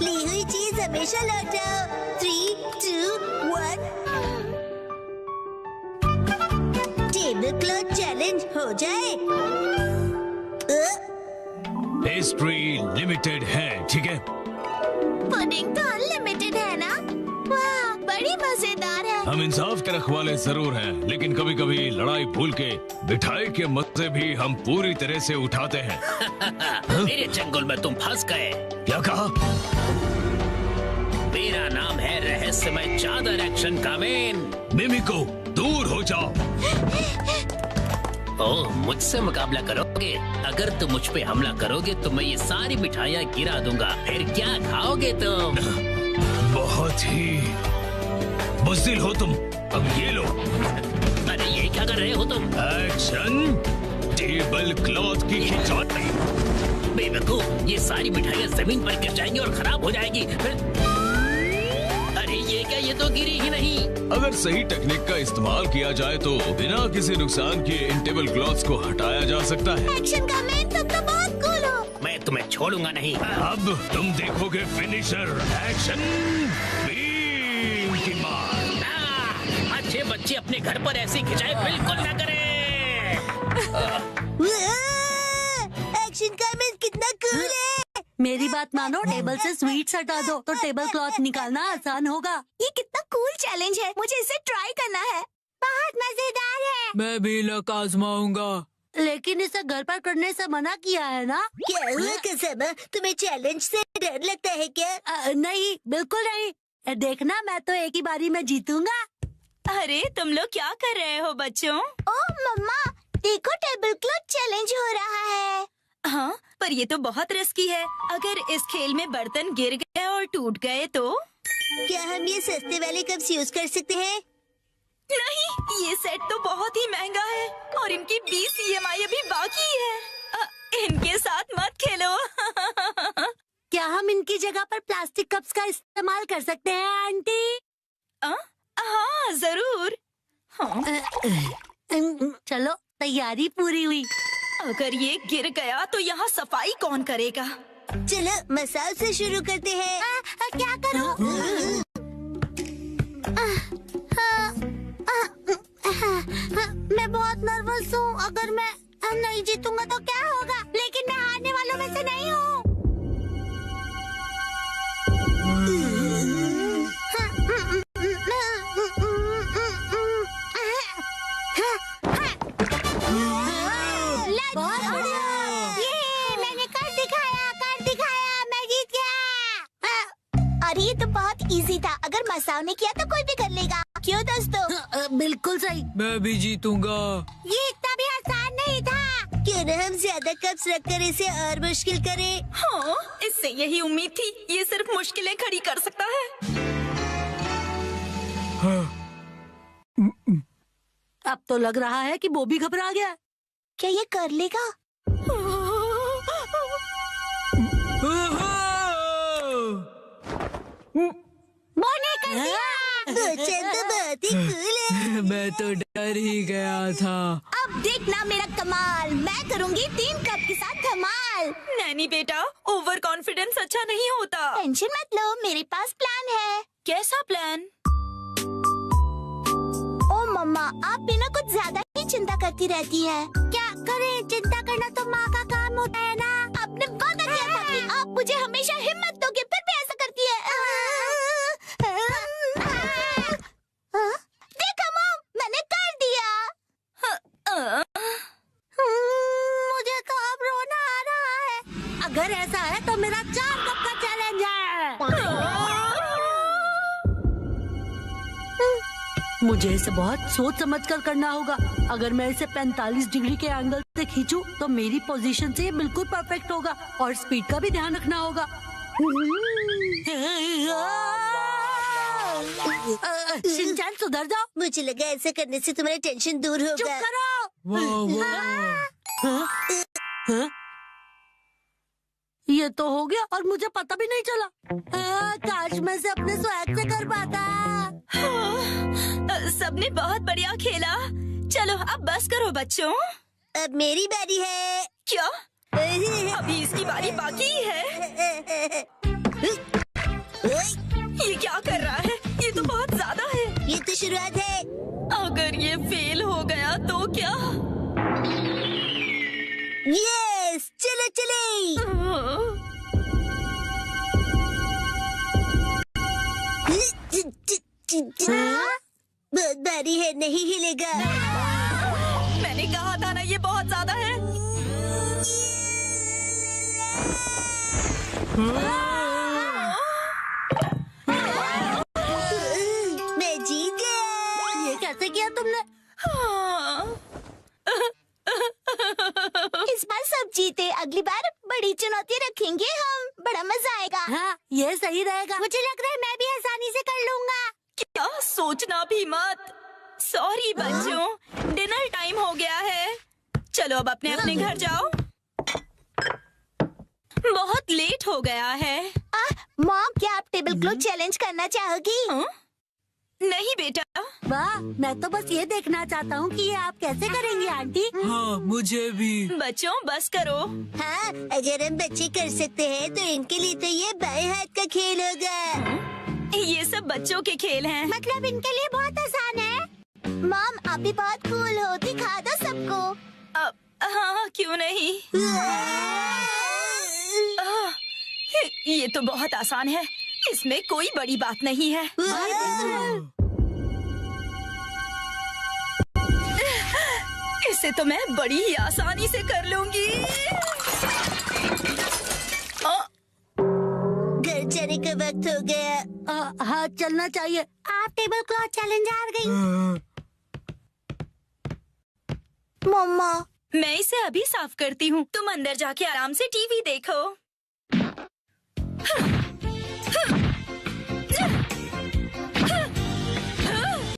ली हुई चीज हमेशा लौटाओ। 3, 2, 1। टेबल क्लॉथ चैलेंज हो जाए। पेस्ट्री लिमिटेड है, ठीक है? पुडिंग तो अनलिमिटेड है ना? वाह, बड़ी मजेदार है। हम इंसाफ के रखवाले जरूर हैं, लेकिन कभी कभी लड़ाई भूल के मिठाई के मजे भी हम पूरी तरह से उठाते हैं। मेरे चंगुल में तुम फंस गए। क्या कहा? मेरा नाम है रहस्यमय चादर एक्शन कामेन। मिमिको, दूर हो जाओ। ओह, मुझसे मुकाबला करोगे? अगर तुम मुझ पे हमला करोगे तो मैं ये सारी मिठाइयाँ गिरा दूंगा। फिर क्या खाओगे तुम? बहुत ही बुज़दिल हो तुम। अब ये लो। अरे ये क्या कर रहे हो तुम? एक्शन टेबल क्लॉथ की खिंचाई। बेवकूफ, ये सारी मिठाइयाँ जमीन पर गिर जाएंगी और खराब हो जाएगी। फिर अरे ये क्या, ये तो गिरी ही नहीं। अगर सही टेक्निक का इस्तेमाल किया जाए तो बिना किसी नुकसान किए इन टेबल क्लॉथ्स को हटाया जा सकता है। एक्शन का मैन, तुम तो बहुत कूल हो। मैं तुम्हें छोड़ूंगा नहीं। अब तुम देखोगे फिनिशर। एक्शन बीम की मार। अच्छे बच्चे अपने घर पर ऐसी खिंचाई बिल्कुल न करें। एक्शन का मैन कितना कूल है। मेरी बात मानो, टेबल से स्वीट्स हटा दो तो टेबल क्लॉथ निकालना आसान होगा। ये कितना कूल चैलेंज है, मुझे इसे ट्राई करना है। बहुत मजेदार है। मैं भी लक आजमाऊंगा, लेकिन इसे घर पर करने से मना किया है ना? क्या हुआ कसम, तुम्हें चैलेंज से डर लगता है क्या? नहीं, बिल्कुल नहीं। देखना, मैं तो एक ही बारी में जीतूंगा। अरे तुम लोग क्या कर रहे हो बच्चों? ओह मम्मा, देखो टेबल क्लॉथ चैलेंज हो रहा है। हाँ, पर ये तो बहुत रिस्की है। अगर इस खेल में बर्तन गिर गए और टूट गए तो? क्या हम ये सस्ते वाले कप्स यूज कर सकते हैं? नहीं, ये सेट तो बहुत ही महंगा है और इनकी 20 EMI अभी बाकी है। इनके साथ मत खेलो। क्या हम इनकी जगह पर प्लास्टिक कप्स का इस्तेमाल कर सकते हैं आंटी? हाँ जरूर। हाँ। चलो, तैयारी पूरी हुई। अगर ये गिर गया तो यहाँ सफाई कौन करेगा? चलो मसाज से शुरू करते हैं। क्या करूं? मैं बहुत नर्वस हूँ। अगर मैं नहीं जीतूंगा तो क्या होगा? लेकिन मैं हारने वालों में से नहीं हूँ। बहुत बढ़िया। ये मैंने कर दिखाया, मैं जीत गया। अरे ये तो बहुत इजी था। अगर मसाओ ने किया तो कोई भी कर लेगा। क्यों दोस्तों? बिल्कुल सही। मैं भी जीतूंगा। ये इतना भी आसान नहीं था। क्यों न हम ज्यादा कप्स रखकर इसे और मुश्किल करें? हाँ, इससे यही उम्मीद थी। ये सिर्फ मुश्किलें खड़ी कर सकता है। अब तो लग रहा है कि वो भी घबरा गया। क्या ये कर लेगा? बोने कर दिया। चंद तो बहुत ही कूल है। मैं तो डर ही गया था। अब देखना मेरा कमाल। मैं करूंगी 3 कप के साथ धमाल। नैनी बेटा, ओवर कॉन्फिडेंस अच्छा नहीं होता। टेंशन मत लो, मेरे पास प्लान है। कैसा प्लान? ओ मम्मा, आप भी ना कुछ ज्यादा ही चिंता करती रहती है। क्या करें, चिंता करना तो माँ का काम होता है ना। आपने वादा किया था कि आप मुझे हमेशा हिम्मत दोगे, फिर भी ऐसा करती है। देखो मॉम, मैंने कर दिया। मुझे तो अब रोना आ रहा है। अगर ऐसा है तो मेरा 4 कप का चैलेंज है। मुझे इसे बहुत सोच समझ कर करना होगा। अगर मैं इसे 45 डिग्री के एंगल से खींचूं तो मेरी पोजीशन से ये बिल्कुल परफेक्ट होगा और स्पीड का भी ध्यान रखना होगा। शिनचैन, सुधर जाओ। मुझे लगा ऐसा करने से तुम्हारी टेंशन दूर चुप होगा। करो। हाँ? ये तो हो गया और मुझे पता भी नहीं चला। काश मैं से अपने स्वैग से कर पाता। सबने बहुत बढ़िया खेला। चलो अब बस करो बच्चों। अब मेरी बारी है। क्या? अभी इसकी बारी बाकी है। क्या? यस, चलो चले। बहुत भारी है, नहीं हिलेगा। मैंने कहा था ना, ये बहुत ज्यादा है। मैं जीत गया। ये कैसे किया तुमने? इस बार सब जीते, अगली बार बड़ी चुनौती रखेंगे हम, बड़ा मजा आएगा। हाँ, ये सही रहेगा। मुझे लग रहा है मैं भी आसानी से कर लूंगा। क्या? सोचना भी मत। सॉरी बच्चों, डिनर टाइम हो गया है। चलो अब अपने अपने घर जाओ, बहुत लेट हो गया है। मॉम, क्या आप टेबल क्लॉथ चैलेंज करना चाहोगी? नहीं बेटा। वाह, मैं तो बस ये देखना चाहता हूँ कि ये आप कैसे करेंगी आंटी। हाँ, मुझे भी। बच्चों बस करो। हाँ, अगर हम बच्चे कर सकते हैं तो इनके लिए तो ये बाएं हाथ का खेल होगा। ये सब बच्चों के खेल हैं। मतलब इनके लिए बहुत आसान है। मॉम, आप भी बहुत कूल हो, दिखा दो सबको। हाँ, क्यों नहीं। ये तो बहुत आसान है, इसमें कोई बड़ी बात नहीं है। इसे तो मैं बड़ी ही आसानी से कर लूंगी। घर जाने का वक्त हो गया। हाँ, चलना चाहिए। आप टेबल क्लॉथ चैलेंज हार गई। मम्मा, मैं इसे अभी साफ करती हूँ, तुम अंदर जाके आराम से टीवी देखो।